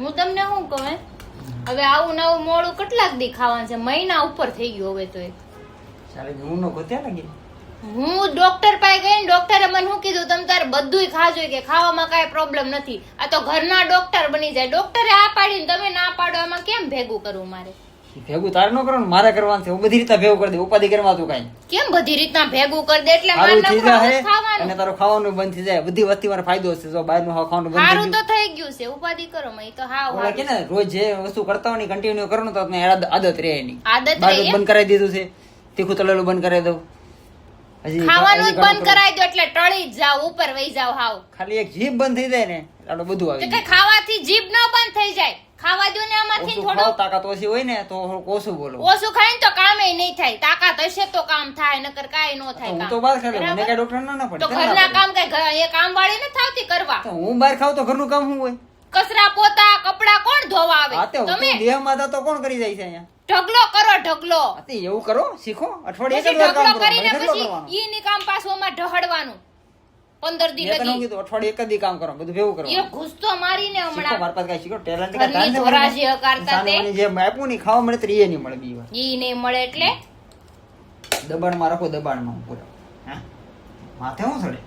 હું તમને શું કહું હવે આવું નવું મોડું કેટલાક દી ખાવાનું છે મહિના ઉપર થઈ ગયો હવે તો ચાલે હું નો ગોત્યા લાગી હું ડોક્ટર પાસે ગઈ ને ડોક્ટરે મને શું કીધું તમે તારે બધુંય ખાજો કે ખાવામાં કાંઈ પ્રોબ્લેમ નથી આ તો ઘરના ડોક્ટર બની જાય ડોક્ટરે આ પાડીને તમે ના પાડો એમાં કેમ ભેગું કરવું મારે ભેગું તારે ન કરવાનું મારે કરવાનું છે હું બધી રીતે ભેગું કરી દે ઉપાધિ કરવા તું કાઈ કેમ બધી રીતના ભેગું કરી દે એટલે મારે સારું થઈ જાય ખાવાનું અને તારો ખાવાનું બંધ થઈ જાય બધી વસ્તી મારો ફાયદો છે જો બહારનું ખાવાનું બંધ સારું તો થઈ ગયું છે ઉપાધિ કરો મેં તો હા ઓલા કે ને રોજ જે વસ્તુ કરતા હોય ને કન્ટિન્યુ કરવાનું તો તમને આદત રહે નહીં આદત બહાર રહે બંધ કરાવી દીધું છે તીખું તળેલું બંધ કરાવી દઉં હજી ખાવાનું જ બંધ કરાવી દો એટલે ટળી જ જાવ ઉપર વહી જાવ હાવ ખાલી એક જીભ બંધ થઈ જાય ને એટલે બધું આવી તો કઈ ખાવાથી જીભ ન બંધ થઈ જાય ખાવા દો ને આમાંથી ઓછું ખાવ તાકાત ઓછી હોય ને તો ઓછું બોલો ઓછું ખાય ને તો કામે નહીં થાય તાકાત હશે તો કામ થાય નકર કાઈ ન થાય હું કામ તો બહાર ખાઈ લઉં મને કઈ ડોક્ટર ના પડે તો ઘરના કામ કઈ એ કામ વાળી ને થાવતી કરવા તો હું બહાર ખાવ તો ઘરનું કામ શું હોય કચરા પોતા કપડા કોણ ધોવા આવે હા તે તમે દેહમાં તો કોણ કરી જાય છે અહીંયા ઢગલો કરો ઢગલો હા તે એવું કરો શીખો અઠવાડિયે પછી એક જ વાર ઢગલો કામ કરો કરીને ઢગલો પછી કરવાનો ઈ ની કામ પાછું અમાર ઢહડવાનું 15 દી મેં તને લગી કીધું અઠવાડિયે એક જ દી કામ કરો બધું ભેગું કરો એ ઘૂસતો મારીને શીખો હમણાં મારા પાસે કઈ શીખો ટેલેન્ટ ઘરની ધોરાજી હકારતા તે જે આપ્યું ને ખાવા મળે તો એ નહીં મળે બીજી વાર ઈ નહીં મળે એટલે દબાણમાં રાખો દબાણમાં પૂરા હા માથે શું ચડે